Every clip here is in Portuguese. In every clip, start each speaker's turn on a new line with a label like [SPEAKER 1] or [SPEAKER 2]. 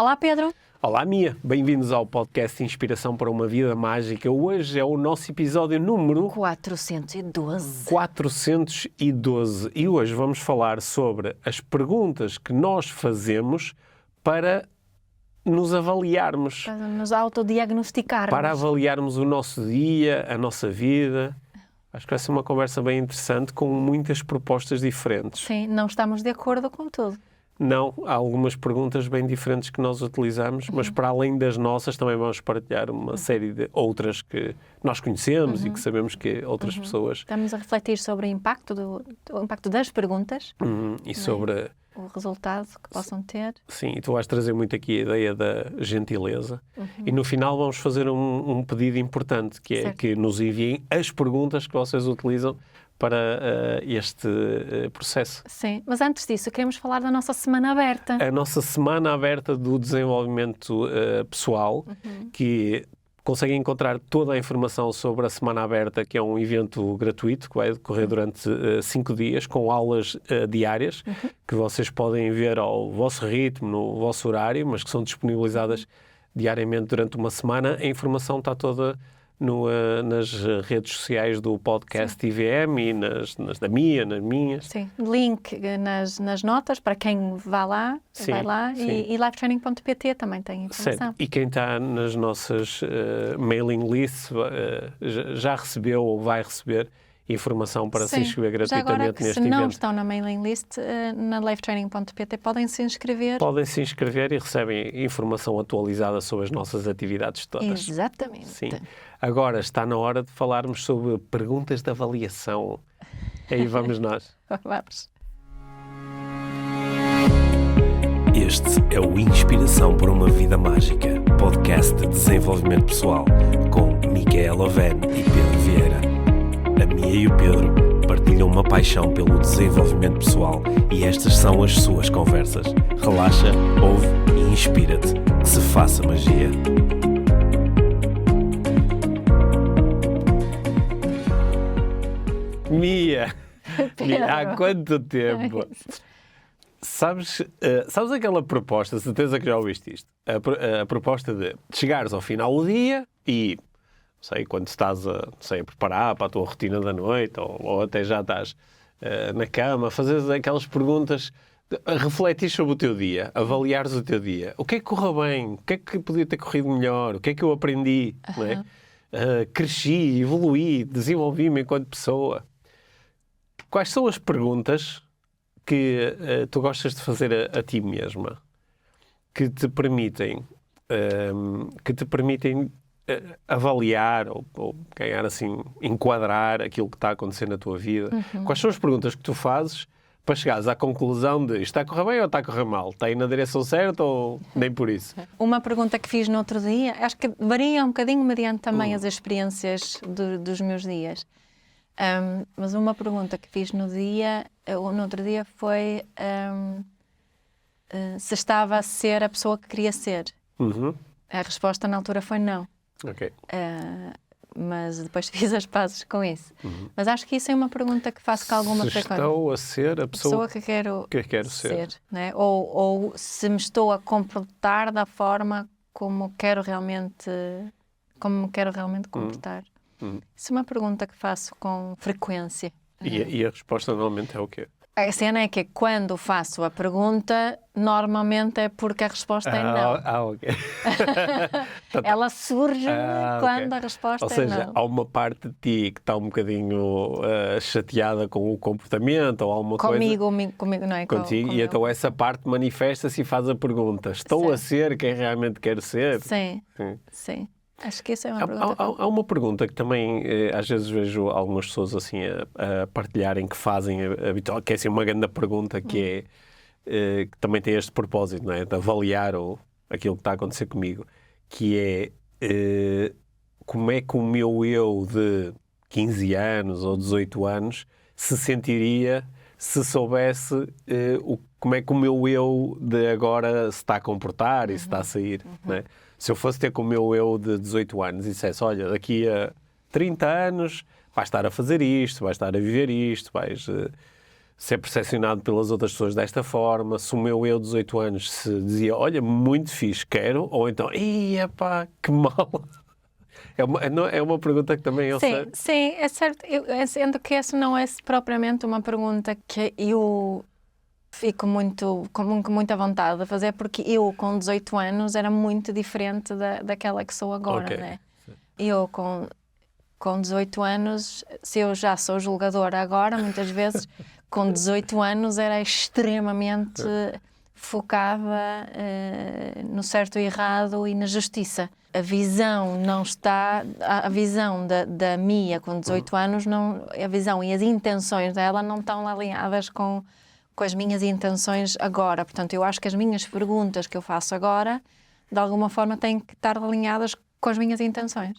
[SPEAKER 1] Olá, Pedro.
[SPEAKER 2] Olá, Mia. Bem-vindos ao podcast Inspiração para uma Vida Mágica. Hoje é o nosso episódio número 412. E hoje vamos falar sobre as perguntas que nós fazemos para nos avaliarmos.
[SPEAKER 1] Para nos autodiagnosticarmos.
[SPEAKER 2] Para avaliarmos o nosso dia, a nossa vida. Acho que vai ser uma conversa bem interessante com muitas propostas diferentes.
[SPEAKER 1] Sim, não estamos de acordo com tudo.
[SPEAKER 2] Não, há algumas perguntas bem diferentes que nós utilizamos, mas para além das nossas também vamos partilhar uma série de outras que nós conhecemos e que sabemos que outras pessoas...
[SPEAKER 1] Estamos a refletir sobre o impacto, o impacto das perguntas
[SPEAKER 2] e sobre...
[SPEAKER 1] o resultado que possam ter.
[SPEAKER 2] Sim, e tu vais trazer muito aqui a ideia da gentileza. E no final vamos fazer um pedido importante, que é
[SPEAKER 1] Certo.
[SPEAKER 2] que nos enviem as perguntas que vocês utilizam para este processo.
[SPEAKER 1] Sim, mas antes disso, queremos falar da nossa semana aberta.
[SPEAKER 2] A nossa semana aberta do desenvolvimento pessoal, que conseguem encontrar toda a informação sobre a Semana Aberta, que é um evento gratuito que vai decorrer durante 5 dias, com aulas diárias, que vocês podem ver ao vosso ritmo, no vosso horário, mas que são disponibilizadas diariamente durante uma semana. A informação está toda nas redes sociais do podcast IVM e nas da Mia, nas minhas.
[SPEAKER 1] Sim, link nas notas para quem vai lá
[SPEAKER 2] Sim.
[SPEAKER 1] e livetraining.pt também tem informação.
[SPEAKER 2] Certo. E quem está nas nossas mailing lists já recebeu ou vai receber informação para se inscrever gratuitamente
[SPEAKER 1] agora que,
[SPEAKER 2] neste
[SPEAKER 1] se não
[SPEAKER 2] evento.
[SPEAKER 1] estão na mailing list, na livetraining.pt podem se inscrever.
[SPEAKER 2] Podem se inscrever e recebem informação atualizada sobre as nossas atividades todas.
[SPEAKER 1] Exatamente.
[SPEAKER 2] Sim. Agora está na hora de falarmos sobre perguntas de avaliação. Aí vamos nós.
[SPEAKER 1] Vamos.
[SPEAKER 3] Este é o Inspiração para uma Vida Mágica, podcast de desenvolvimento pessoal, com Micaela Oven e Pedro Vieira. A Mia e o Pedro partilham uma paixão pelo desenvolvimento pessoal e estas são as suas conversas. Relaxa, ouve e inspira-te. Que se faça magia.
[SPEAKER 2] Mia, há quanto tempo? Sabes aquela proposta, certeza que já ouviste isto, a proposta de chegares ao final do dia e, não sei, quando estás a preparar para a tua rotina da noite ou até já estás na cama, fazeres aquelas perguntas, refletir sobre o teu dia, avaliares o teu dia. O que é que correu bem? O que é que podia ter corrido melhor? O que é que eu aprendi? Não é? Cresci, evoluí, desenvolvi-me enquanto pessoa. Quais são as perguntas que tu gostas de fazer a ti mesma que te permitem avaliar ou ganhar assim, enquadrar aquilo que está a acontecer na tua vida? Quais são as perguntas que tu fazes para chegares à conclusão de isto está a correr bem ou está a correr mal? Está aí na direção certa ou nem por isso?
[SPEAKER 1] Uma pergunta que fiz no outro dia, acho que varia um bocadinho mediante também as experiências dos meus dias. Mas uma pergunta que fiz no outro dia foi se estava a ser a pessoa que queria ser. A resposta na altura foi não.
[SPEAKER 2] Ok.
[SPEAKER 1] Mas depois fiz as pazes com isso. Mas acho que isso é uma pergunta que faço com alguma frequência.
[SPEAKER 2] Estou a ser a pessoa
[SPEAKER 1] que quero
[SPEAKER 2] ser.
[SPEAKER 1] Né? Ou se me estou a comportar da forma como me quero realmente comportar. Isso é uma pergunta que faço com frequência.
[SPEAKER 2] E a resposta normalmente é o quê?
[SPEAKER 1] A cena é que quando faço a pergunta, normalmente é porque a resposta é não.
[SPEAKER 2] Ok.
[SPEAKER 1] Ela surge quando a resposta
[SPEAKER 2] Ou seja,
[SPEAKER 1] é não.
[SPEAKER 2] há uma parte de ti que está um bocadinho chateada com o comportamento ou alguma coisa.
[SPEAKER 1] Comigo, não é?
[SPEAKER 2] Contigo, e então essa parte manifesta-se e faz a pergunta. Estou a ser quem realmente quero ser?
[SPEAKER 1] Sim. Acho que isso é uma pergunta.
[SPEAKER 2] Há uma pergunta que também, às vezes vejo algumas pessoas assim a partilharem que fazem habitual, que é assim uma grande pergunta que que também tem este propósito, não é? De avaliar aquilo que está a acontecer comigo, que é como é que o meu eu de 15 anos ou 18 anos se sentiria se soubesse como é que o meu eu de agora se está a comportar e se está a sair, não é? Se eu fosse ter com o meu eu de 18 anos e dissesse, olha, daqui a 30 anos vais estar a fazer isto, vais estar a viver isto, vais se é percepcionado pelas outras pessoas desta forma, se o meu eu de 18 anos se dizia, olha, muito fixe, quero, ou então, ia pá, que mal. É uma pergunta que também eu sei.
[SPEAKER 1] Sim, é certo. Eu sendo que essa não é propriamente uma pergunta que eu fico com muita vontade de fazer, porque eu com 18 anos era muito diferente daquela que sou agora,
[SPEAKER 2] Ok.
[SPEAKER 1] né? Eu com 18 anos, se eu já sou julgadora agora, muitas vezes, com 18 anos era extremamente focada no certo e errado e na justiça. A visão não está, a visão da Mia com 18 anos, não, a visão e as intenções dela não estão alinhadas com as minhas intenções agora. Portanto, eu acho que as minhas perguntas que eu faço agora, de alguma forma, têm que estar alinhadas com as minhas intenções.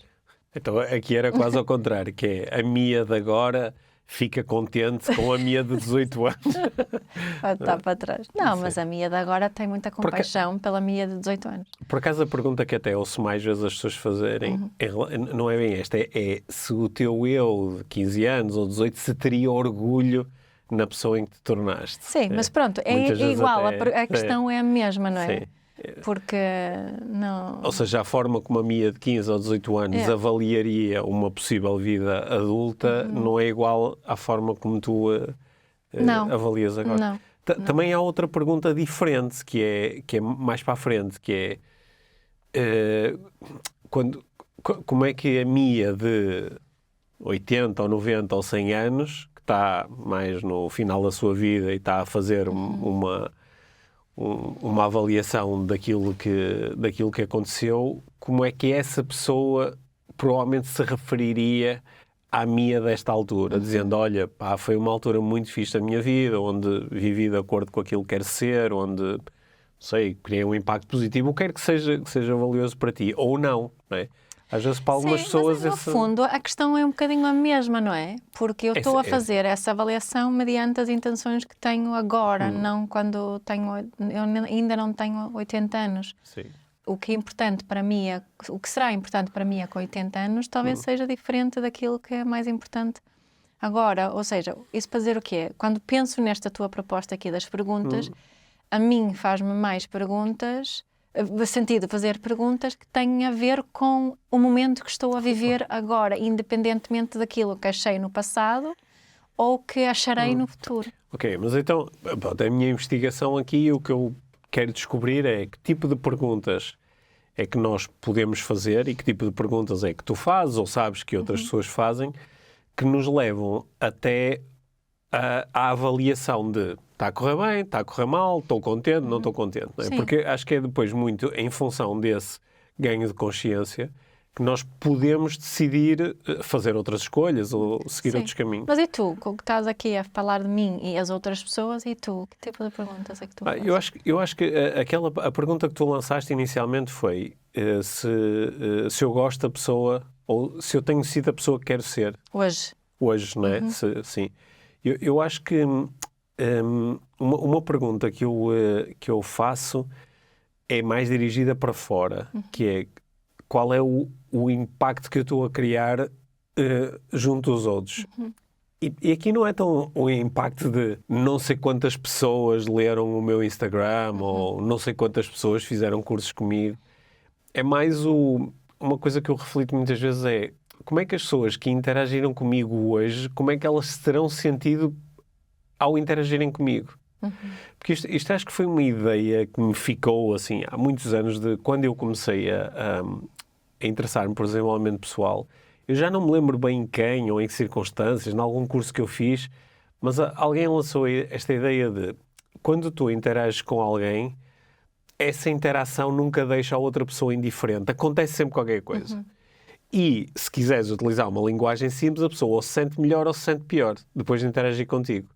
[SPEAKER 2] Então aqui era quase ao contrário, que é a Mia de agora fica contente com a Mia de 18 anos.
[SPEAKER 1] Está para trás. Não, mas a Mia de agora tem muita compaixão pela Mia de 18 anos.
[SPEAKER 2] Por acaso a pergunta que até ouço mais vezes as pessoas fazerem, não é bem esta, é se o teu eu de 15 anos ou 18 se teria orgulho na pessoa em que te tornaste.
[SPEAKER 1] Sim, mas pronto, é
[SPEAKER 2] Muitas vezes
[SPEAKER 1] igual,
[SPEAKER 2] até-
[SPEAKER 1] a questão é a mesma, não é?
[SPEAKER 2] Sim.
[SPEAKER 1] Porque não...
[SPEAKER 2] Ou seja, a forma como a Mia de 15 ou 18 anos avaliaria uma possível vida adulta não é igual à forma como tu
[SPEAKER 1] Não.
[SPEAKER 2] avalias agora.
[SPEAKER 1] Não.
[SPEAKER 2] Também há outra pergunta diferente, que é mais para a frente, que é como é que a Mia de 80 ou 90 ou 100 anos, que está mais no final da sua vida e está a fazer uma avaliação daquilo que aconteceu, como é que essa pessoa provavelmente se referiria à Mia desta altura, dizendo, olha, pá, foi uma altura muito fixe da minha vida, onde vivi de acordo com aquilo que quero ser, onde, não sei, criei um impacto positivo, o que quer que seja valioso para ti, ou não, não é? Às vezes para algumas pessoas...
[SPEAKER 1] Mas, no fundo, a questão é um bocadinho a mesma, não é? Porque eu estou a fazer essa avaliação mediante as intenções que tenho agora, não quando tenho... Eu ainda não tenho 80 anos.
[SPEAKER 2] Sim.
[SPEAKER 1] O que é importante para mim, o que será importante para mim com 80 anos, talvez seja diferente daquilo que é mais importante agora. Ou seja, isso para dizer o quê? Quando penso nesta tua proposta aqui das perguntas, a mim faz-me mais perguntas... sentido fazer perguntas que têm a ver com o momento que estou a viver agora, independentemente daquilo que achei no passado ou que acharei no futuro.
[SPEAKER 2] Ok, mas então, pronto, a minha investigação aqui, o que eu quero descobrir é que tipo de perguntas é que nós podemos fazer e que tipo de perguntas é que tu fazes ou sabes que outras pessoas fazem que nos levam até à avaliação de está a correr bem, está a correr mal, estou contente, não estou contente. Não é? Porque acho que é depois muito em função desse ganho de consciência que nós podemos decidir fazer outras escolhas ou seguir outros caminhos.
[SPEAKER 1] Mas e tu, que estás aqui a falar de mim e as outras pessoas, e tu? Que tipo de perguntas é que tu fazes?
[SPEAKER 2] Eu acho que a pergunta que tu lançaste inicialmente foi se eu gosto da pessoa ou se eu tenho sido a pessoa que quero ser. Hoje, não é? Sim. Eu acho que uma pergunta que eu faço é mais dirigida para fora, que é qual é o impacto que eu estou a criar junto aos outros. E aqui não é tão o impacto de não sei quantas pessoas leram o meu Instagram ou não sei quantas pessoas fizeram cursos comigo. É mais uma coisa que eu reflito muitas vezes é como é que as pessoas que interagiram comigo hoje, como é que elas se terão sentido ao interagirem comigo. Porque isto acho que foi uma ideia que me ficou assim há muitos anos de quando eu comecei a interessar-me por desenvolvimento pessoal. Eu já não me lembro bem em quem ou em que circunstâncias, em algum curso que eu fiz, mas alguém lançou esta ideia de quando tu interages com alguém, essa interação nunca deixa a outra pessoa indiferente. Acontece sempre qualquer coisa. E se quiseres utilizar uma linguagem simples, a pessoa ou se sente melhor ou se sente pior depois de interagir contigo.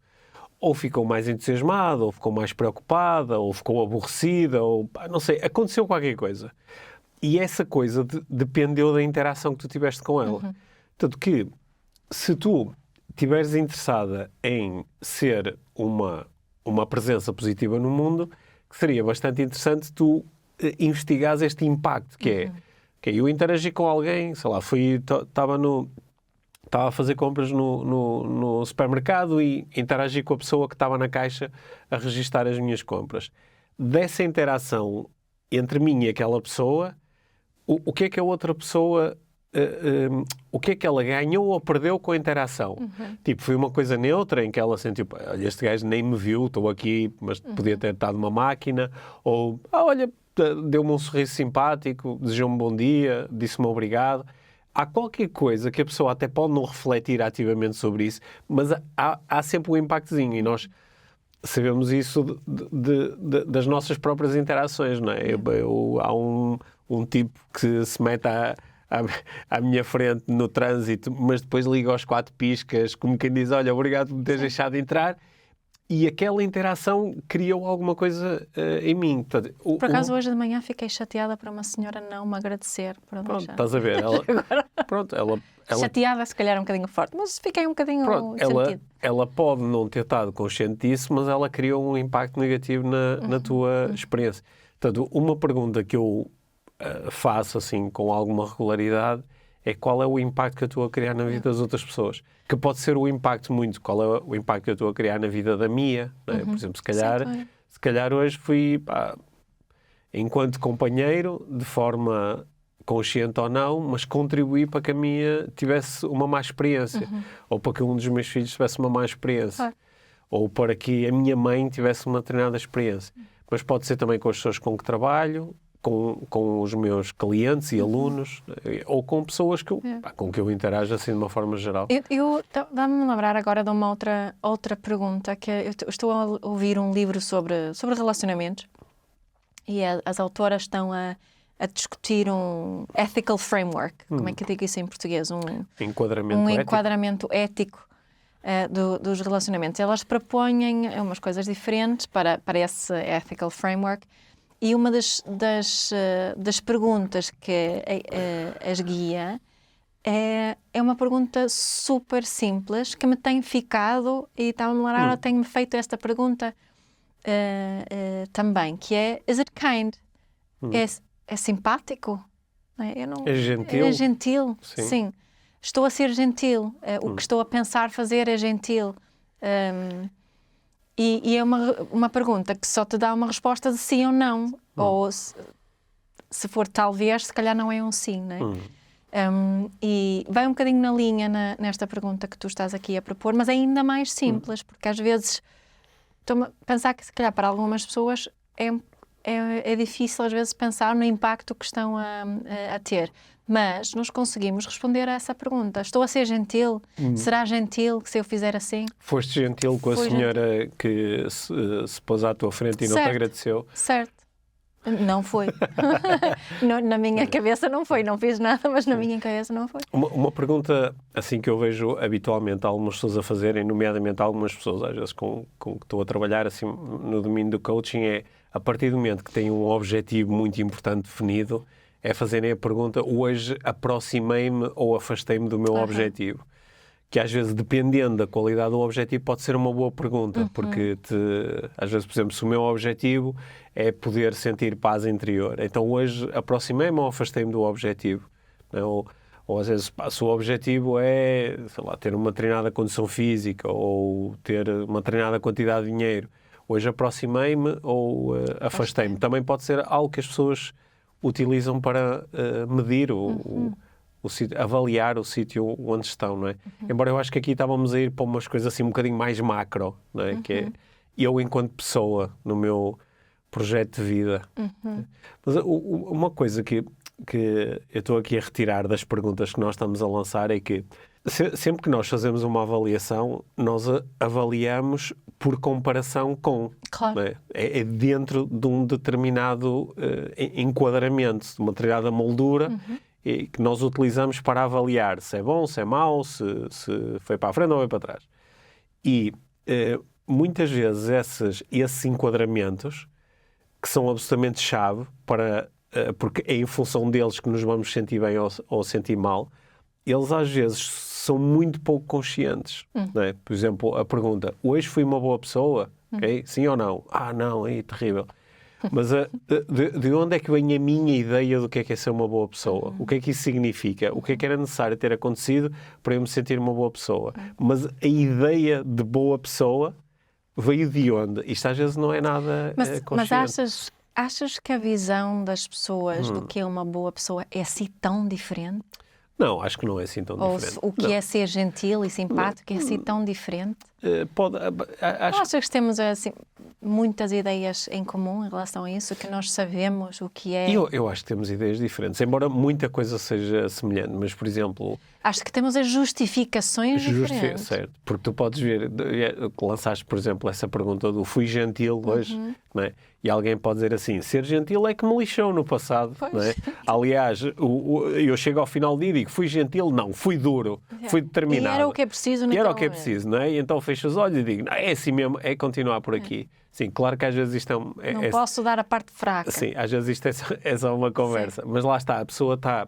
[SPEAKER 2] Ou ficou mais entusiasmada, ou ficou mais preocupada, ou ficou aborrecida, ou não sei, aconteceu qualquer coisa. E essa coisa dependeu da interação que tu tiveste com ela. Tanto que, se tu estiveres interessada em ser uma presença positiva no mundo, que seria bastante interessante tu investigares este impacto, que é, eu interagi com alguém, sei lá, estava estava a fazer compras no supermercado e interagi com a pessoa que estava na caixa a registar as minhas compras. Dessa interação entre mim e aquela pessoa, o que é que a outra pessoa... o que é que ela ganhou ou perdeu com a interação? Tipo, foi uma coisa neutra em que ela sentiu, olha, este gajo nem me viu, estou aqui, mas podia ter estado numa máquina, ou, olha, deu-me um sorriso simpático, desejou-me um bom dia, disse-me obrigado. Há qualquer coisa que a pessoa até pode não refletir ativamente sobre isso, mas há sempre um impactozinho, e nós sabemos isso das nossas próprias interações, não é? Há um tipo que se mete à minha frente no trânsito, mas depois liga aos 4 piscas, como quem diz, olha, obrigado por me teres deixado entrar, e aquela interação criou alguma coisa em mim. Portanto,
[SPEAKER 1] por acaso, hoje de manhã fiquei chateada por uma senhora não me agradecer. Por
[SPEAKER 2] pronto,
[SPEAKER 1] deixar.
[SPEAKER 2] estás a ver? Ela
[SPEAKER 1] chateada, se calhar, um bocadinho forte, mas fiquei um bocadinho sentido.
[SPEAKER 2] Ela pode não ter estado consciente disso, mas ela criou um impacto negativo na tua experiência. Portanto, uma pergunta que eu faço assim com alguma regularidade é qual é o impacto que eu estou a criar na vida das outras pessoas, que pode ser o impacto qual é o impacto que eu estou a criar na vida da Mia, não é? Por exemplo, se calhar hoje fui, enquanto companheiro, de forma consciente ou não, mas contribuí para que a Mia tivesse uma má experiência, ou para que um dos meus filhos tivesse uma má experiência, ou para que a minha mãe tivesse uma determinada experiência. Mas pode ser também com as pessoas com que trabalho, com os meus clientes e alunos, ou com pessoas com que eu interajo assim de uma forma geral.
[SPEAKER 1] Dá-me a lembrar agora de uma outra pergunta, que eu estou a ouvir um livro sobre relacionamentos, e as autoras estão a discutir um ethical framework, como é que eu digo isso em português? Um enquadramento ético dos relacionamentos. Elas propõem umas coisas diferentes para esse ethical framework. E uma das perguntas que as guia é uma pergunta super simples que me tem ficado, e estava-me a lembrar, tenho-me feito esta pergunta também, que é: is it kind? É simpático?
[SPEAKER 2] É gentil?
[SPEAKER 1] É gentil, sim. Estou a ser gentil. O que estou a pensar fazer é gentil. E é uma pergunta que só te dá uma resposta de sim ou não. Ou se for talvez, se calhar não é um sim, não é? E vai um bocadinho na linha nesta pergunta que tu estás aqui a propor, mas é ainda mais simples, porque às vezes estou a pensar que se calhar para algumas pessoas é difícil às vezes pensar no impacto que estão a ter. Mas nós conseguimos responder a essa pergunta. Estou a ser gentil? Será gentil se eu fizer assim?
[SPEAKER 2] Foste gentil com a senhora que se pôs à tua frente e não te agradeceu?
[SPEAKER 1] Certo. Não foi. Na minha cabeça não foi. Não fiz nada, mas na minha cabeça não foi.
[SPEAKER 2] Uma pergunta assim que eu vejo habitualmente algumas pessoas a fazerem, nomeadamente algumas pessoas, às vezes com que estou a trabalhar assim, no domínio do coaching, é a partir do momento que têm um objetivo muito importante definido, é fazerem a pergunta: hoje aproximei-me ou afastei-me do meu objetivo? Que às vezes, dependendo da qualidade do objetivo, pode ser uma boa pergunta, porque às vezes, por exemplo, se o meu objetivo é poder sentir paz interior, então hoje aproximei-me ou afastei-me do objetivo? Ou às vezes, se o objetivo é, sei lá, ter uma determinada condição física ou ter uma determinada quantidade de dinheiro, hoje aproximei-me ou afastei-me? Também pode ser algo que as pessoas utilizam para medir avaliar o sítio onde estão, não é? Embora eu acho que aqui estávamos a ir para umas coisas assim um bocadinho mais macro, não é? Que é eu enquanto pessoa, no meu projeto de vida. Mas uma coisa que eu estou aqui a retirar das perguntas que nós estamos a lançar é que sempre que nós fazemos uma avaliação, nós avaliamos por comparação com.
[SPEAKER 1] Claro.
[SPEAKER 2] Não é? É dentro de um determinado enquadramento, de uma determinada moldura, e que nós utilizamos para avaliar se é bom, se é mau, se foi para a frente ou foi para trás. E muitas vezes esses enquadramentos, que são absolutamente chave, porque é em função deles que nos vamos sentir bem ou sentir mal, eles às vezes são muito pouco conscientes. Não é? Por exemplo, a pergunta: hoje fui uma boa pessoa? Okay? Sim ou não? Não, é terrível. Mas de onde é que vem a minha ideia do que é ser uma boa pessoa? O que é que isso significa? O que é que era necessário ter acontecido para eu me sentir uma boa pessoa? Mas a ideia de boa pessoa veio de onde? Isto às vezes não é nada
[SPEAKER 1] Mas
[SPEAKER 2] consciente.
[SPEAKER 1] achas que a visão das pessoas do que é uma boa pessoa é assim tão diferente?
[SPEAKER 2] Não, acho que não é assim tão
[SPEAKER 1] Ou
[SPEAKER 2] diferente.
[SPEAKER 1] o que é ser gentil e simpático é assim tão diferente?
[SPEAKER 2] Acho
[SPEAKER 1] Achas que temos assim, muitas ideias em comum em relação a isso? Que nós sabemos o que é?
[SPEAKER 2] Eu acho que temos ideias diferentes, embora muita coisa seja semelhante, mas, por exemplo...
[SPEAKER 1] Acho que temos as justificações diferentes.
[SPEAKER 2] Certo, porque tu podes ver, lançaste, por exemplo, essa pergunta do fui gentil hoje, não é? E alguém pode dizer assim, ser gentil é que me lixou no passado, não é? Aliás, eu chego ao final do dia e digo, fui gentil? Não, fui duro, fui determinado.
[SPEAKER 1] E era o que é preciso naquele
[SPEAKER 2] era o que é
[SPEAKER 1] momento.
[SPEAKER 2] preciso, não é? E então fecho os olhos e digo, não, é assim mesmo, é continuar por aqui. Sim, claro que às vezes isto
[SPEAKER 1] Não posso dar a parte fraca.
[SPEAKER 2] Sim, às vezes isto é só uma conversa. Mas lá está, a pessoa está...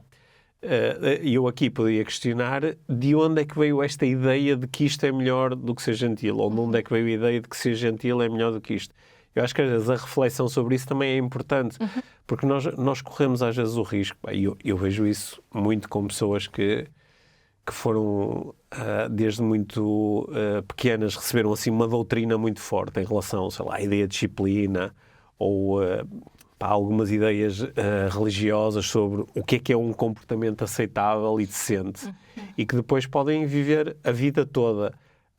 [SPEAKER 2] E eu aqui podia questionar de onde é que veio esta ideia de que isto é melhor do que ser gentil, ou de onde é que veio a ideia de que ser gentil é melhor do que isto. Eu acho que às vezes a reflexão sobre isso também é importante, porque nós corremos às vezes o risco, e eu vejo isso muito com pessoas que foram, desde muito pequenas, receberam assim uma doutrina muito forte em relação, sei lá, à ideia de disciplina, ou algumas ideias religiosas sobre o que é um comportamento aceitável e decente, e que depois podem viver a vida toda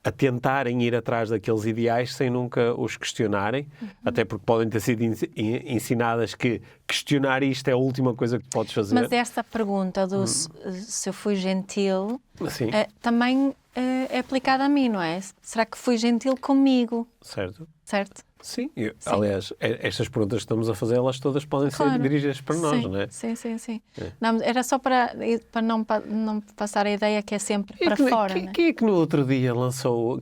[SPEAKER 2] a tentarem ir atrás daqueles ideais sem nunca os questionarem, até porque podem ter sido ensinadas que questionar isto é a última coisa que tu podes fazer.
[SPEAKER 1] Mas essa pergunta do se eu fui gentil
[SPEAKER 2] Sim.
[SPEAKER 1] Também é aplicada a mim, não é? Será que fui gentil comigo? Certo?
[SPEAKER 2] Sim. Aliás, estas perguntas que estamos a fazer, elas todas podem ser dirigidas para nós, não é?
[SPEAKER 1] Sim. Não, era só para não passar a ideia que é sempre para fora, não é?
[SPEAKER 2] Quem é que no outro dia lançou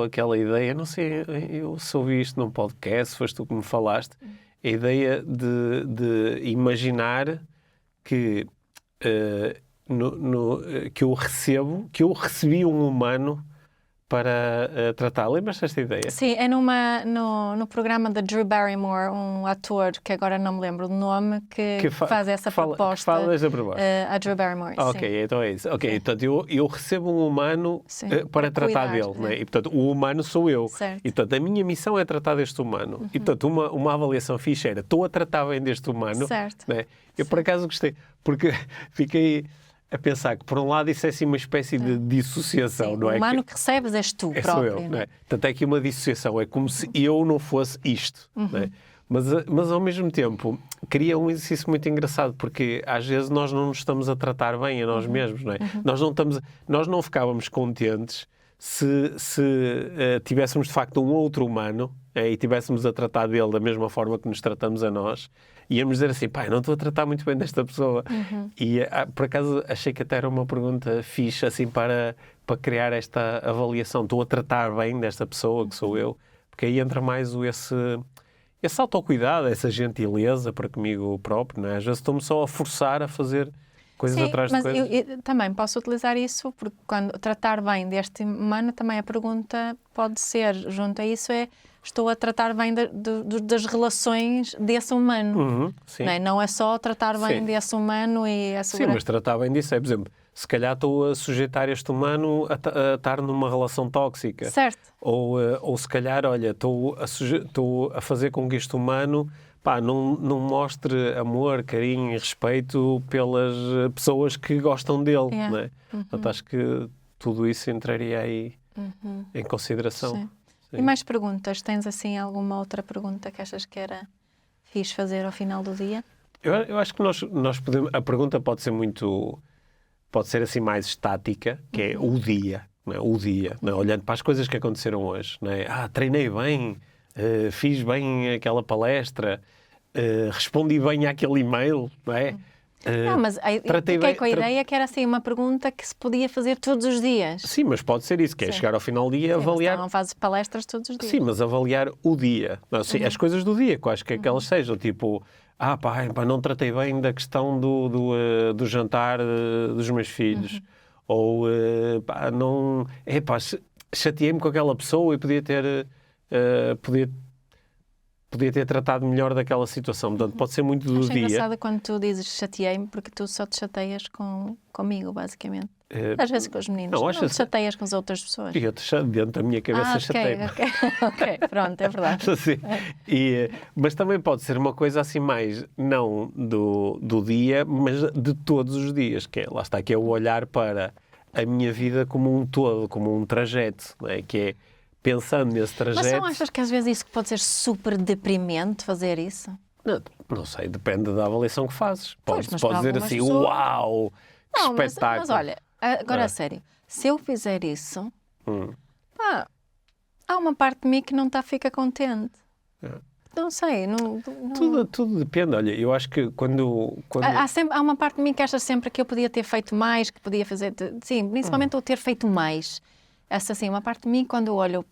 [SPEAKER 2] aquela ideia? Não sei, eu ouvi isto num podcast, foste tu que me falaste, a ideia de imaginar que que eu recebi um humano para tratar. Lembras desta ideia?
[SPEAKER 1] Sim, é no programa da Drew Barrymore, um ator que agora não me lembro do nome, que faz essa proposta.
[SPEAKER 2] Que fala desta proposta.
[SPEAKER 1] A Drew Barrymore,
[SPEAKER 2] Ok,
[SPEAKER 1] sim.
[SPEAKER 2] então é isso. Ok, portanto, eu recebo um humano para tratar dele, não é? E, portanto, o humano sou eu.
[SPEAKER 1] Certo.
[SPEAKER 2] E, portanto, a minha missão é tratar deste humano. E, portanto, uma avaliação fixe era, estou a tratar bem deste humano.
[SPEAKER 1] Certo.
[SPEAKER 2] Não é? Eu, por acaso, gostei, porque fiquei a pensar que, por um lado, isso é assim uma espécie de dissociação,
[SPEAKER 1] Sim,
[SPEAKER 2] não é?
[SPEAKER 1] O humano que recebes és tu próprio.
[SPEAKER 2] Sou eu, não é? Portanto, é aqui uma dissociação, é como se eu não fosse isto, não é? Mas, ao mesmo tempo, cria um exercício muito engraçado, porque às vezes nós não nos estamos a tratar bem a nós mesmos, não é? Nós não ficávamos contentes se tivéssemos, de facto, um outro humano e estivéssemos a tratar dele da mesma forma que nos tratamos a nós, íamos dizer assim, eu não estou a tratar muito bem desta pessoa. E, por acaso, achei que até era uma pergunta fixe, assim, para criar esta avaliação. Estou a tratar bem desta pessoa, que sou eu? Porque aí entra mais esse autocuidado, essa gentileza para comigo próprio, não é? Às vezes estou-me só a forçar a fazer coisas atrás de coisas.
[SPEAKER 1] Mas eu também posso utilizar isso, porque quando tratar bem deste humano, também a pergunta pode ser, junto a isso, estou a tratar bem das relações desse humano.
[SPEAKER 2] Sim.
[SPEAKER 1] Não é só tratar bem desse humano e assegurar...
[SPEAKER 2] Sim, mas tratar bem disso é, por exemplo, se calhar estou a sujeitar este humano a estar numa relação tóxica.
[SPEAKER 1] Certo.
[SPEAKER 2] Ou se calhar, olha, estou a fazer com que este humano não mostre amor, carinho e respeito pelas pessoas que gostam dele. Não é? Portanto, acho que tudo isso entraria aí em consideração.
[SPEAKER 1] Sim. E mais perguntas? Tens assim alguma outra pergunta que achas que era fixe fazer ao final do dia?
[SPEAKER 2] Eu acho que nós podemos... A pergunta pode ser assim mais estática, que é o dia. Não é? O dia. Não é? Olhando para as coisas que aconteceram hoje. Não é? Treinei bem, fiz bem aquela palestra, respondi bem àquele e-mail, não é?
[SPEAKER 1] Não, mas fiquei com a ideia que era assim uma pergunta que se podia fazer todos os dias.
[SPEAKER 2] Sim, mas pode ser isso, que é chegar ao final do dia e avaliar...
[SPEAKER 1] Não fazes palestras todos os dias.
[SPEAKER 2] Sim, mas avaliar o dia. Não, sim, as coisas do dia, quais que elas sejam, tipo... não tratei bem da questão do jantar dos meus filhos. Ou, chateei-me com aquela pessoa e podia podia ter tratado melhor daquela situação. Portanto, pode ser muito do
[SPEAKER 1] Acho
[SPEAKER 2] dia.
[SPEAKER 1] engraçado quando tu dizes chateei-me, porque tu só te chateias comigo, basicamente. Às vezes com os meninos.
[SPEAKER 2] não,
[SPEAKER 1] Não,
[SPEAKER 2] acho
[SPEAKER 1] te
[SPEAKER 2] assim-
[SPEAKER 1] chateias com as outras pessoas.
[SPEAKER 2] E eu dentro da minha cabeça chateei-me.
[SPEAKER 1] ok, pronto, é verdade.
[SPEAKER 2] Assim, mas também pode ser uma coisa assim mais, não do dia, mas de todos os dias, que é, lá está, que é o olhar para a minha vida como um todo, como um trajeto, não é? Que é pensando nesse
[SPEAKER 1] Mas
[SPEAKER 2] trajeto...
[SPEAKER 1] não achas que às vezes isso pode ser super deprimente, fazer isso?
[SPEAKER 2] Não sei, depende da avaliação que fazes.
[SPEAKER 1] Pois,
[SPEAKER 2] Podes
[SPEAKER 1] mas
[SPEAKER 2] dizer
[SPEAKER 1] para
[SPEAKER 2] assim,
[SPEAKER 1] algumas pessoas-
[SPEAKER 2] uau, que
[SPEAKER 1] Não,
[SPEAKER 2] espetáculo.
[SPEAKER 1] mas olha, agora a sério, se eu fizer isso, pá, há uma parte de mim que não fica contente. Não sei, não...
[SPEAKER 2] Tudo depende. Olha, eu acho que quando...
[SPEAKER 1] Há uma parte de mim que acha sempre que eu podia ter feito mais, que podia fazer... Sim, principalmente eu ter feito mais. Essa, assim, uma parte de mim, quando eu olho...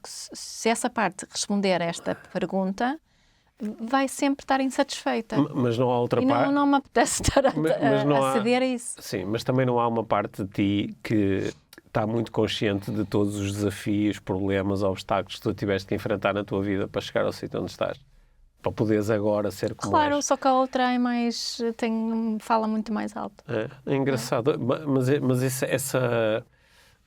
[SPEAKER 1] se essa parte responder a esta pergunta, vai sempre estar insatisfeita.
[SPEAKER 2] Mas não há outra
[SPEAKER 1] E
[SPEAKER 2] parte...
[SPEAKER 1] não me apetece estar
[SPEAKER 2] Mas não
[SPEAKER 1] a
[SPEAKER 2] há-
[SPEAKER 1] ceder a isso.
[SPEAKER 2] Sim, mas também não há uma parte de ti que está muito consciente de todos os desafios, problemas, obstáculos que tu tiveste que enfrentar na tua vida para chegar ao sítio onde estás. Para poderes agora ser como
[SPEAKER 1] Claro,
[SPEAKER 2] és.
[SPEAKER 1] só que a outra é mais... fala muito mais alto.
[SPEAKER 2] É engraçado. Mas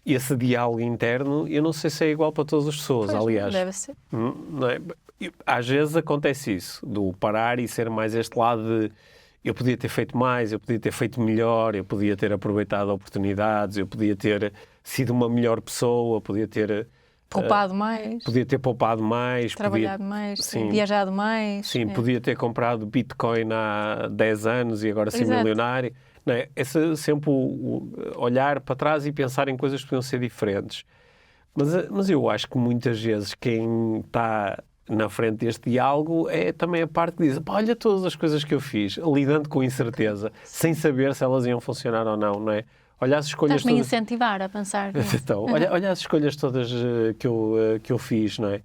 [SPEAKER 2] esse diálogo interno, eu não sei se é igual para todas as pessoas,
[SPEAKER 1] Pois,
[SPEAKER 2] aliás.
[SPEAKER 1] deve ser.
[SPEAKER 2] Não é? Às vezes acontece isso, do parar e ser mais este lado de eu podia ter feito mais, eu podia ter feito melhor, eu podia ter aproveitado oportunidades, eu podia ter sido uma melhor pessoa, podia ter
[SPEAKER 1] Poupado mais,
[SPEAKER 2] poupado mais,
[SPEAKER 1] trabalhado mais,
[SPEAKER 2] sim.
[SPEAKER 1] viajado mais.
[SPEAKER 2] Sim,
[SPEAKER 1] é.
[SPEAKER 2] podia ter comprado Bitcoin há 10 anos e agora ser
[SPEAKER 1] Exato.
[SPEAKER 2] milionário. Não é? Esse sempre o olhar para trás e pensar em coisas que podiam ser diferentes. Mas eu acho que muitas vezes quem está na frente deste diálogo é também a parte que diz, pá, olha todas as coisas que eu fiz, lidando com incerteza, sem saber se elas iam funcionar ou não, não é? Olha as escolhas
[SPEAKER 1] Estás-me a
[SPEAKER 2] todas...
[SPEAKER 1] incentivar a pensar nisso.
[SPEAKER 2] Então, olha as escolhas todas que eu fiz, não é?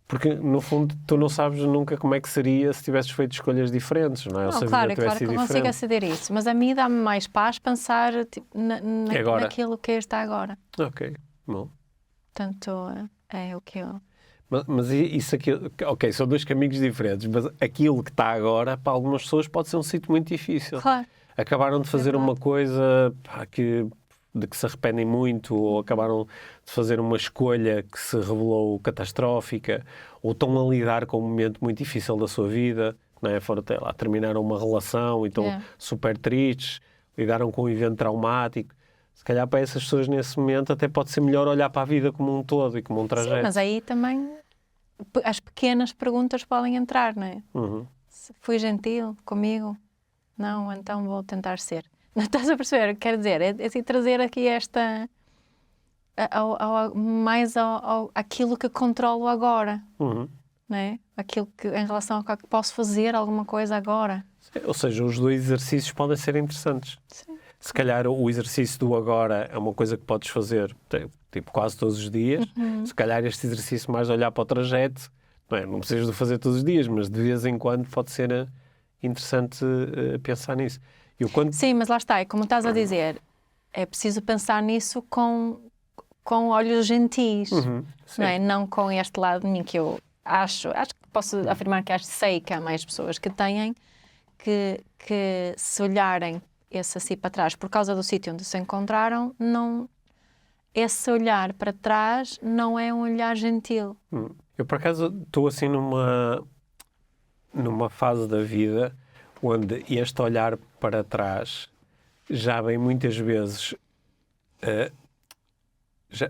[SPEAKER 2] Porque, no fundo, tu não sabes nunca como é que seria se tivesses feito escolhas diferentes, não é? Ou se a vida
[SPEAKER 1] Claro,
[SPEAKER 2] tivesse
[SPEAKER 1] claro que eu
[SPEAKER 2] sido
[SPEAKER 1] consigo
[SPEAKER 2] diferente.
[SPEAKER 1] aceder a isso, mas a mim dá-me mais paz pensar tipo,
[SPEAKER 2] Agora.
[SPEAKER 1] naquilo que está agora.
[SPEAKER 2] Ok, bom.
[SPEAKER 1] Portanto, é o que eu...
[SPEAKER 2] Mas isso aqui, ok, são dois caminhos diferentes, mas aquilo que está agora, para algumas pessoas, pode ser um sítio muito difícil.
[SPEAKER 1] Claro.
[SPEAKER 2] Acabaram de fazer
[SPEAKER 1] verdade.
[SPEAKER 2] uma coisa de que se arrependem muito, ou acabaram de fazer uma escolha que se revelou catastrófica, ou estão a lidar com um momento muito difícil da sua vida, não é? Foram até lá, terminaram uma relação e estão super tristes, lidaram com um evento traumático. Se calhar para essas pessoas nesse momento até pode ser melhor olhar para a vida como um todo e como um trajeto.
[SPEAKER 1] Sim, mas aí também as pequenas perguntas podem entrar, não é? Se fui gentil comigo? Não, então vou tentar ser. Não estás a perceber? Quer dizer, é assim, trazer aqui esta... aquilo que controlo agora, não é? Aquilo que, em relação ao que posso fazer alguma coisa agora.
[SPEAKER 2] Ou seja, os dois exercícios podem ser interessantes.
[SPEAKER 1] Sim.
[SPEAKER 2] Se calhar o exercício do agora é uma coisa que podes fazer tipo quase todos os dias. Se calhar este exercício mais de olhar para o trajeto, não precisas de fazer todos os dias, mas de vez em quando pode ser interessante pensar nisso.
[SPEAKER 1] Sim, mas lá está, é como estás a dizer, é preciso pensar nisso com olhos gentis, não é? Não com este lado de mim que eu acho que posso afirmar que sei que há mais pessoas que têm que se olharem esse assim para trás por causa do sítio onde se encontraram, não, esse olhar para trás não é um olhar gentil.
[SPEAKER 2] Eu, por acaso, estou assim numa fase da vida onde este olhar para trás já vem muitas vezes...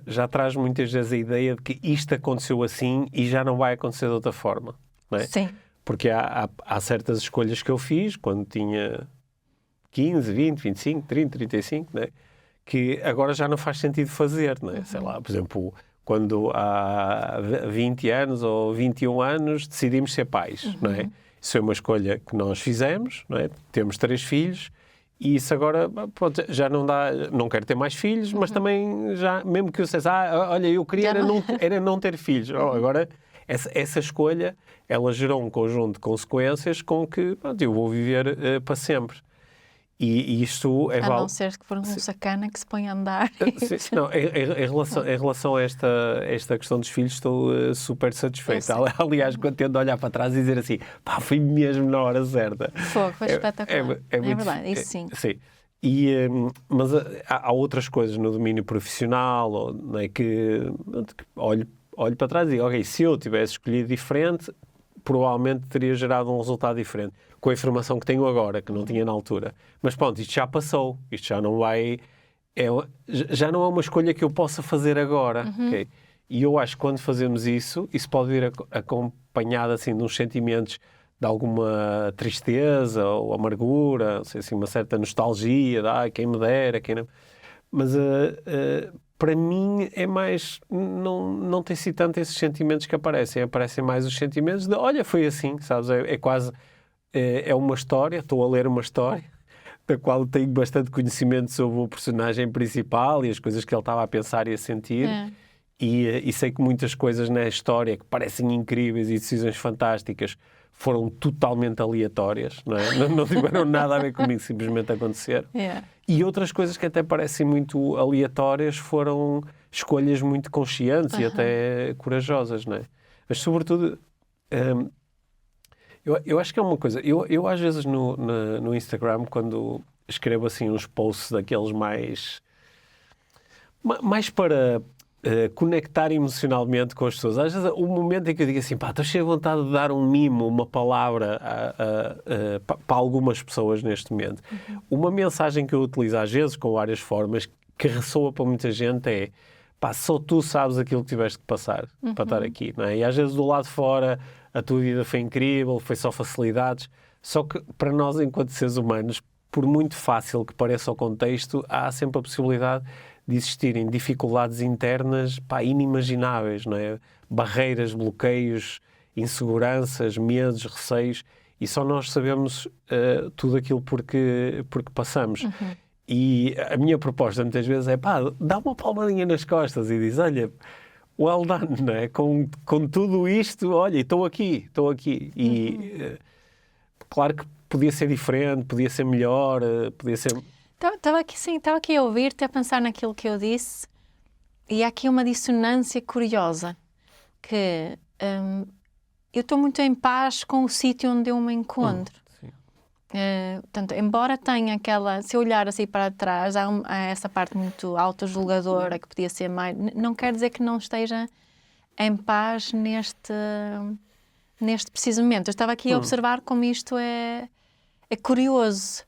[SPEAKER 2] Já traz muitas vezes a ideia de que isto aconteceu assim e já não vai acontecer de outra forma, não é?
[SPEAKER 1] Sim.
[SPEAKER 2] Porque há certas escolhas que eu fiz quando tinha 15, 20, 25, 30, 35, não é? Que agora já não faz sentido fazer, não é? Sei lá, por exemplo, quando há 20 anos ou 21 anos decidimos ser pais, não é? Isso foi uma escolha que nós fizemos, não é? Temos 3 filhos e isso agora pronto, já não dá, não quero ter mais filhos, mas também já, mesmo que eu dissesse, olha, eu queria era não ter filhos. Agora, essa escolha, ela gerou um conjunto de consequências com que pronto, eu vou viver para sempre. E isto é
[SPEAKER 1] A não ser que for um sacana que se põe a andar.
[SPEAKER 2] Sim, não, em relação a esta questão dos filhos, estou super satisfeito. Aliás, quando tento olhar para trás e dizer assim, pá, fui mesmo na hora certa.
[SPEAKER 1] Foi espetacular. É verdade, isso sim.
[SPEAKER 2] Sim. Mas há outras coisas no domínio profissional, não é, que olho para trás e digo, ok, se eu tivesse escolhido diferente, provavelmente teria gerado um resultado diferente, com a informação que tenho agora, que não tinha na altura. Mas pronto, isto já passou, isto já não vai... já não é uma escolha que eu possa fazer agora. Okay? E eu acho que quando fazemos isso pode vir acompanhado assim, de uns sentimentos de alguma tristeza ou amargura, não sei, assim, uma certa nostalgia, quem me dera, quem não... Mas para mim é mais... Não tem sido tanto esses sentimentos que aparecem mais os sentimentos de, olha, foi assim, sabes? É quase... É uma história, estou a ler uma história da qual tenho bastante conhecimento sobre o personagem principal e as coisas que ele estava a pensar e a sentir. E sei que muitas coisas na história que parecem incríveis e decisões fantásticas foram totalmente aleatórias, não é? Não tiveram nada a ver comigo, simplesmente aconteceram. E outras coisas que até parecem muito aleatórias foram escolhas muito conscientes e até corajosas, não é? Mas, sobretudo, eu acho que é uma coisa... Eu às vezes, no Instagram, quando escrevo assim uns posts daqueles mais para... conectar emocionalmente com as pessoas. Às vezes, o momento em que eu digo assim, pá, estou cheio de vontade de dar um mimo, uma palavra para algumas pessoas neste momento. Uma mensagem que eu utilizo às vezes, com várias formas, que ressoa para muita gente é, pá, só tu sabes aquilo que tiveste que passar para estar aqui, não é? E às vezes do lado de fora a tua vida foi incrível, foi só facilidades, só que para nós enquanto seres humanos, por muito fácil que pareça o contexto, há sempre a possibilidade de existirem dificuldades internas, pá, inimagináveis, não é? Barreiras, bloqueios, inseguranças, medos, receios, e só nós sabemos tudo aquilo porque passamos. E a minha proposta muitas vezes é, pá, dá uma palmadinha nas costas e diz, olha, well done, não é? Com tudo isto, olha, estou aqui. E claro que podia ser diferente, podia ser melhor, podia ser...
[SPEAKER 1] Estava aqui a ouvir-te, a pensar naquilo que eu disse, e há aqui uma dissonância curiosa, que eu estou muito em paz com o sítio onde eu me encontro. Portanto, embora tenha aquela... Se eu olhar assim para trás, há essa parte muito autojulgadora, que podia ser mais... Não quer dizer que não esteja em paz neste preciso momento. Eu estava aqui a observar como isto é curioso.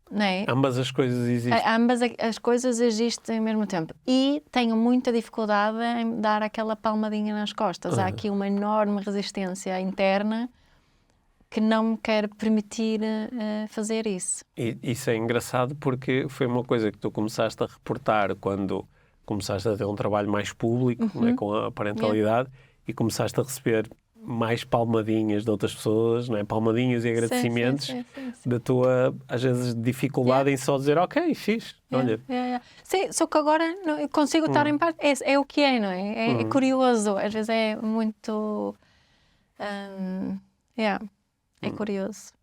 [SPEAKER 1] Não é?
[SPEAKER 2] Ambas as coisas existem.
[SPEAKER 1] Ambas as coisas existem ao mesmo tempo. E tenho muita dificuldade em dar aquela palmadinha nas costas. Há aqui uma enorme resistência interna que não me quer permitir fazer isso.
[SPEAKER 2] E isso é engraçado porque foi uma coisa que tu começaste a reportar quando começaste a ter um trabalho mais público, não é? Com a parentalidade, e começaste a receber mais palmadinhas de outras pessoas, não é? Palmadinhas e agradecimentos da tua, às vezes, dificuldade em só dizer, ok, fixe, olha.
[SPEAKER 1] Sim, só que agora eu consigo estar em paz. É o que é, não é? É curioso, às vezes é muito... é curioso.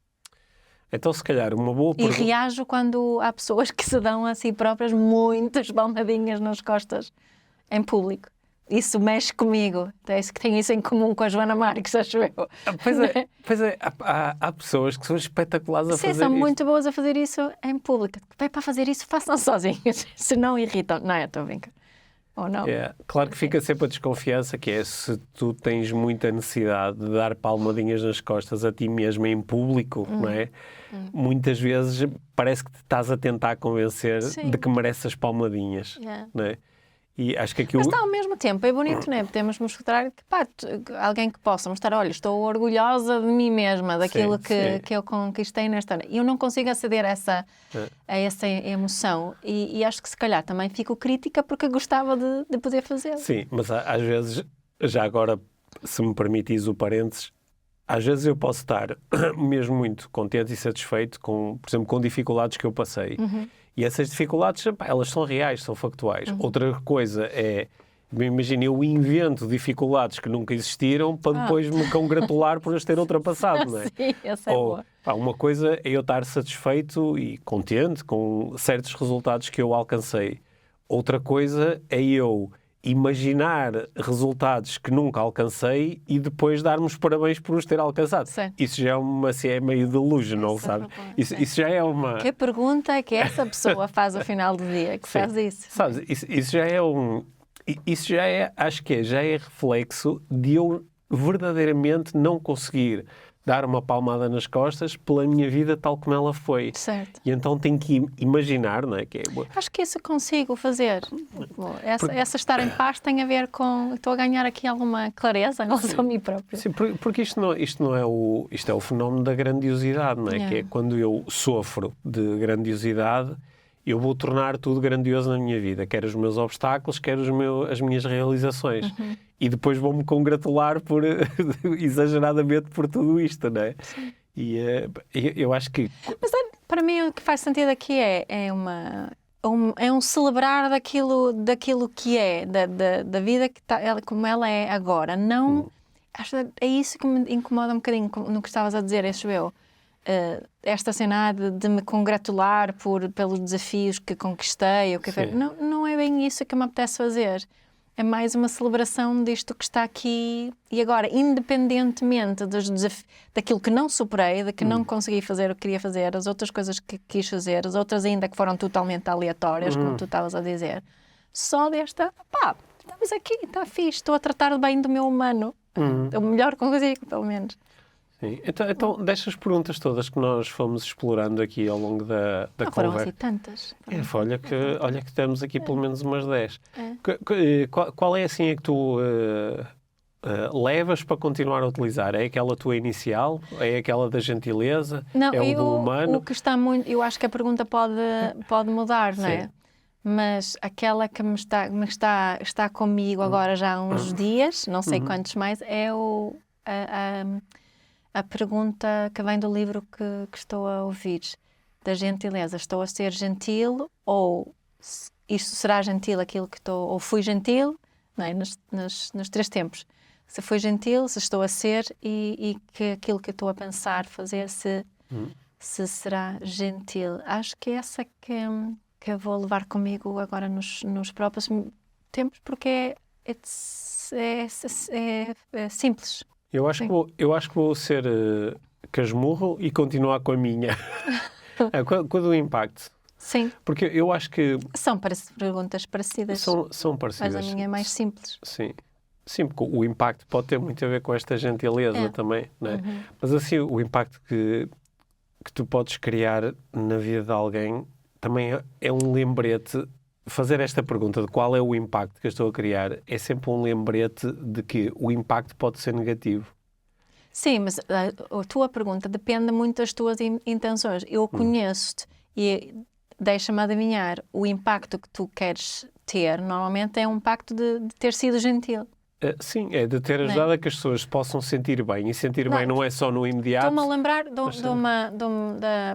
[SPEAKER 2] Então, se calhar, uma boa pergunta...
[SPEAKER 1] E reajo quando há pessoas que se dão a si próprias muitas palmadinhas nas costas em público. Isso mexe comigo. Tenho isso em comum com a Joana Marques, acho eu.
[SPEAKER 2] Pois é, há pessoas que são espetaculares a fazer isso.
[SPEAKER 1] Sim, são muito boas a fazer isso em público. Bem, para fazer isso, façam sozinhos. Se não irritam. Não, eu estou a brincar. Ou não?
[SPEAKER 2] Claro que fica sempre a desconfiança, que é se tu tens muita necessidade de dar palmadinhas nas costas a ti mesmo em público, não é? Muitas vezes parece que te estás a tentar convencer de que mereces as palmadinhas, não é? E acho que aquilo...
[SPEAKER 1] Mas está ao mesmo tempo, é bonito, não é? Podemos mostrar que, alguém que possa mostrar, olha, estou orgulhosa de mim mesma, daquilo que eu conquistei nesta hora. E eu não consigo aceder a essa emoção. E acho que se calhar também fico crítica porque gostava de poder fazê-lo.
[SPEAKER 2] Sim, mas às vezes, já agora, se me permitis o parênteses, às vezes eu posso estar mesmo muito contente e satisfeito com, por exemplo, com dificuldades que eu passei. E essas dificuldades, elas são reais, são factuais. Outra coisa é Imagina, eu invento dificuldades que nunca existiram para depois me congratular por as ter ultrapassado, não é?
[SPEAKER 1] Sim, essa é
[SPEAKER 2] Ou,
[SPEAKER 1] boa.
[SPEAKER 2] uma coisa é eu estar satisfeito e contente com certos resultados que eu alcancei. Outra coisa é eu imaginar resultados que nunca alcancei e depois dar-me os parabéns por os ter alcançado.
[SPEAKER 1] Certo.
[SPEAKER 2] Isso já é meio delusional,
[SPEAKER 1] Essa
[SPEAKER 2] sabe?
[SPEAKER 1] é boa,
[SPEAKER 2] Isso já é uma...
[SPEAKER 1] Que pergunta é que essa pessoa faz ao final do dia que faz isso?
[SPEAKER 2] Sabes, isso já é Isso já é, acho que já é reflexo de eu verdadeiramente não conseguir dar uma palmada nas costas pela minha vida tal como ela foi.
[SPEAKER 1] Certo.
[SPEAKER 2] E então tenho que imaginar, não é?
[SPEAKER 1] Acho que isso consigo fazer. Essa estar em paz tem a ver com... Estou a ganhar aqui alguma clareza em relação a mim próprio.
[SPEAKER 2] Sim, porque isto não é isto é o fenómeno da grandiosidade, não é?
[SPEAKER 1] Yeah.
[SPEAKER 2] Que é quando eu sofro de grandiosidade, eu vou tornar tudo grandioso na minha vida, quer os meus obstáculos, quer as minhas realizações. E depois vou-me congratular exageradamente por tudo isto, não é? Sim. E eu acho que...
[SPEAKER 1] Mas para mim o que faz sentido aqui é um celebrar daquilo que é, da vida que como ela é agora. Não, acho que é isso que me incomoda um bocadinho no que estavas a dizer, acho eu. Esta cena de me congratular pelos desafios que conquistei. Não é bem isso que me apetece fazer. É mais uma celebração disto que está aqui e agora, independentemente daquilo que não superei, da que não consegui fazer o que queria fazer, as outras coisas que quis fazer, as outras ainda que foram totalmente aleatórias, como tu estavas a dizer. Só desta, estamos aqui, está fixe, estou a tratar bem do meu humano. O melhor que consigo, pelo menos.
[SPEAKER 2] Sim. Então, destas perguntas todas que nós fomos explorando aqui ao longo da
[SPEAKER 1] Não
[SPEAKER 2] conversa...
[SPEAKER 1] foram assim tantas.
[SPEAKER 2] Olha que temos aqui pelo menos umas 10. Qual é assim a que tu levas para continuar a utilizar? É aquela tua inicial? É aquela da gentileza?
[SPEAKER 1] Não,
[SPEAKER 2] é o do humano?
[SPEAKER 1] O que está muito... Eu acho que a pergunta pode mudar, não é? Mas aquela que está comigo agora já há uns dias, não sei quantos mais, é a pergunta que vem do livro que estou a ouvir, da gentileza. Estou a ser gentil ou isto será gentil aquilo que estou... Ou fui gentil, não é? Nos 3 tempos. Se fui gentil, se estou a ser e que aquilo que estou a pensar, fazer, se será gentil. Acho que é essa que eu vou levar comigo agora nos próximos tempos, porque é simples.
[SPEAKER 2] Eu acho que vou ser casmurro e continuar com a minha. Com a do impacto.
[SPEAKER 1] Sim.
[SPEAKER 2] Porque eu acho que...
[SPEAKER 1] São perguntas parecidas.
[SPEAKER 2] São parecidas.
[SPEAKER 1] Mas a minha é mais simples.
[SPEAKER 2] Sim. Sim, porque o impacto pode ter muito a ver com esta gentileza também, não é? Mas assim, o impacto que tu podes criar na vida de alguém também é um lembrete. Fazer esta pergunta de qual é o impacto que eu estou a criar é sempre um lembrete de que o impacto pode ser negativo.
[SPEAKER 1] Sim, mas a tua pergunta depende muito das tuas intenções. Eu conheço-te e deixa-me adivinhar, o impacto que tu queres ter normalmente é um impacto de ter sido gentil.
[SPEAKER 2] Sim, é de ter ajudado a que as pessoas possam sentir bem. E sentir bem não é só no imediato.
[SPEAKER 1] Estou-me a lembrar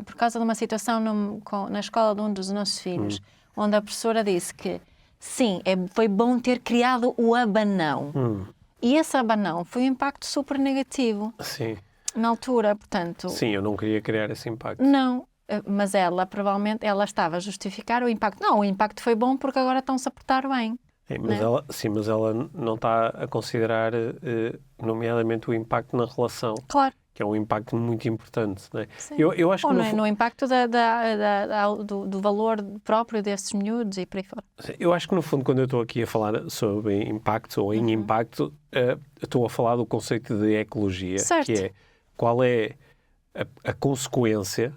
[SPEAKER 1] por causa de uma situação na escola de um dos nossos filhos, onde a professora disse que, sim, foi bom ter criado o abanão. E esse abanão foi um impacto super negativo.
[SPEAKER 2] Sim.
[SPEAKER 1] Na altura, portanto...
[SPEAKER 2] Sim, eu não queria criar esse impacto.
[SPEAKER 1] Não, mas ela provavelmente estava a justificar o impacto. Não, o impacto foi bom porque agora estão-se a portar bem.
[SPEAKER 2] Mas ela não está a considerar, nomeadamente, o impacto na relação.
[SPEAKER 1] Claro.
[SPEAKER 2] Que é um impacto muito importante. Não é?
[SPEAKER 1] Eu acho que no impacto do valor próprio desses miúdos e por aí fora.
[SPEAKER 2] Eu acho que, no fundo, quando eu estou aqui a falar sobre impacto ou em impacto, estou a falar do conceito de ecologia,
[SPEAKER 1] certo.
[SPEAKER 2] Que é qual é a consequência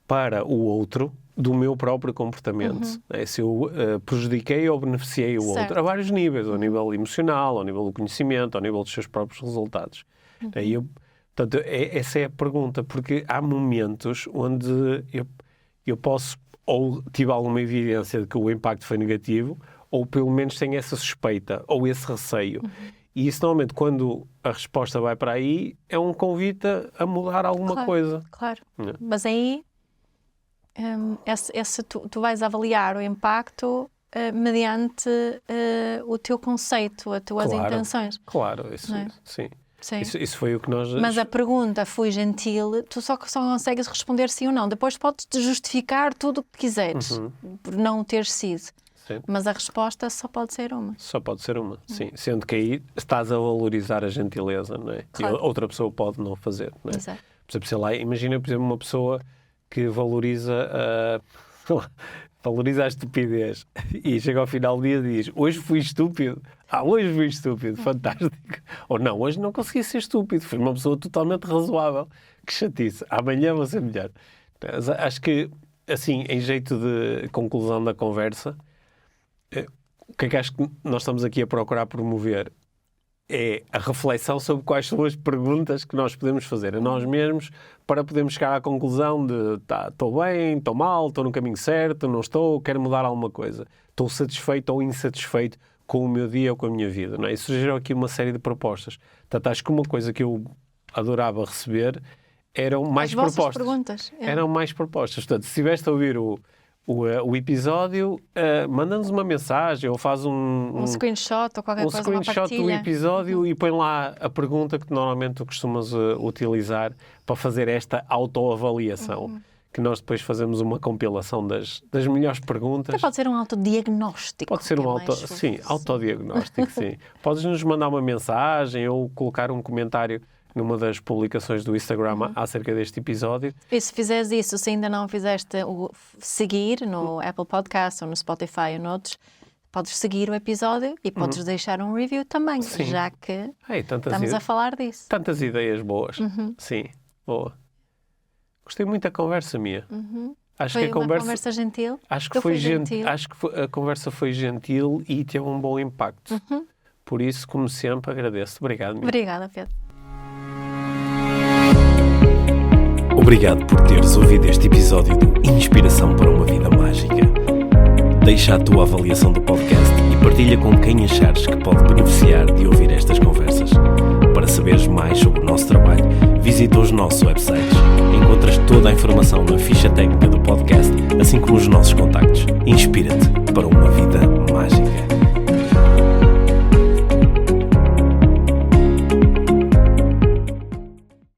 [SPEAKER 2] para o outro do meu próprio comportamento. Se eu prejudiquei ou beneficiei o outro a vários níveis, ao nível emocional, ao nível do conhecimento, ao nível dos seus próprios resultados. Portanto, essa é a pergunta, porque há momentos onde eu posso, ou tive alguma evidência de que o impacto foi negativo, ou pelo menos tenho essa suspeita, ou esse receio. E isso, normalmente, quando a resposta vai para aí, é um convite a mudar alguma coisa.
[SPEAKER 1] Claro, mas aí tu vais avaliar o impacto mediante o teu conceito, as tuas
[SPEAKER 2] Claro.
[SPEAKER 1] intenções.
[SPEAKER 2] Claro, isso,
[SPEAKER 1] Não é?
[SPEAKER 2] sim.
[SPEAKER 1] Sim.
[SPEAKER 2] Isso foi o que nós...
[SPEAKER 1] Mas a pergunta, fui gentil, tu só consegues responder sim ou não. Depois podes-te justificar tudo o que quiseres por não ter sido.
[SPEAKER 2] Sim.
[SPEAKER 1] Mas a resposta só pode ser uma.
[SPEAKER 2] Só pode ser uma, sim. Sendo que aí estás a valorizar a gentileza, não é?
[SPEAKER 1] Claro.
[SPEAKER 2] E outra pessoa pode não fazer, não é?
[SPEAKER 1] Exato.
[SPEAKER 2] Por exemplo, sei lá, imagina, por exemplo, uma pessoa que valoriza valoriza a estupidez e chega ao final do dia e diz: hoje fui estúpido. Hoje fui estúpido, fantástico. Ou não, hoje não consegui ser estúpido, fui uma pessoa totalmente razoável. Que chatice, amanhã vou ser melhor. Mas acho que, assim, em jeito de conclusão da conversa, o que é que acho que nós estamos aqui a procurar promover é a reflexão sobre quais são as perguntas que nós podemos fazer a nós mesmos para podermos chegar à conclusão de estou bem, estou mal, estou no caminho certo, não estou, quero mudar alguma coisa. Estou satisfeito ou insatisfeito com o meu dia ou com a minha vida, não é? E surgiram aqui uma série de propostas. Portanto, acho que uma coisa que eu adorava receber eram mais
[SPEAKER 1] vossas
[SPEAKER 2] propostas.
[SPEAKER 1] perguntas.
[SPEAKER 2] Eram mais propostas. Portanto, se estiveste a ouvir o episódio, manda-nos uma mensagem ou faz um
[SPEAKER 1] screenshot ou qualquer coisa, uma
[SPEAKER 2] screenshot do
[SPEAKER 1] partilha.
[SPEAKER 2] episódio e põe lá a pergunta que normalmente tu costumas utilizar para fazer esta autoavaliação. Que nós depois fazemos uma compilação das melhores perguntas.
[SPEAKER 1] Até pode ser um autodiagnóstico.
[SPEAKER 2] Pode ser
[SPEAKER 1] que é
[SPEAKER 2] um
[SPEAKER 1] mais
[SPEAKER 2] autodiagnóstico, sim. Podes-nos mandar uma mensagem ou colocar um comentário numa das publicações do Instagram acerca deste episódio.
[SPEAKER 1] E se fizeres isso, se ainda não fizeste o seguir no Apple Podcast ou no Spotify ou noutros, podes seguir o episódio e podes deixar um review também,
[SPEAKER 2] Sim.
[SPEAKER 1] já que
[SPEAKER 2] Tantas
[SPEAKER 1] estamos a falar disso.
[SPEAKER 2] Tantas ideias boas. Sim, boa. Gostei muito da conversa, Mia. Acho
[SPEAKER 1] Foi
[SPEAKER 2] que a
[SPEAKER 1] uma conversa gentil.
[SPEAKER 2] Acho que
[SPEAKER 1] Eu
[SPEAKER 2] foi
[SPEAKER 1] fui gentil.
[SPEAKER 2] Acho que a conversa foi gentil e teve um bom impacto. Por isso, como sempre, agradeço. Obrigado, Mia.
[SPEAKER 1] Obrigada, Pedro.
[SPEAKER 3] Obrigado por teres ouvido este episódio do Inspiração para uma Vida Mágica. Deixa a tua avaliação do podcast e partilha com quem achares que pode beneficiar de ouvir estas conversas. Para saberes mais sobre o nosso trabalho, visita os nossos websites. Encontras toda a informação na ficha técnica do podcast, assim como os nossos contactos. Inspira-te para uma vida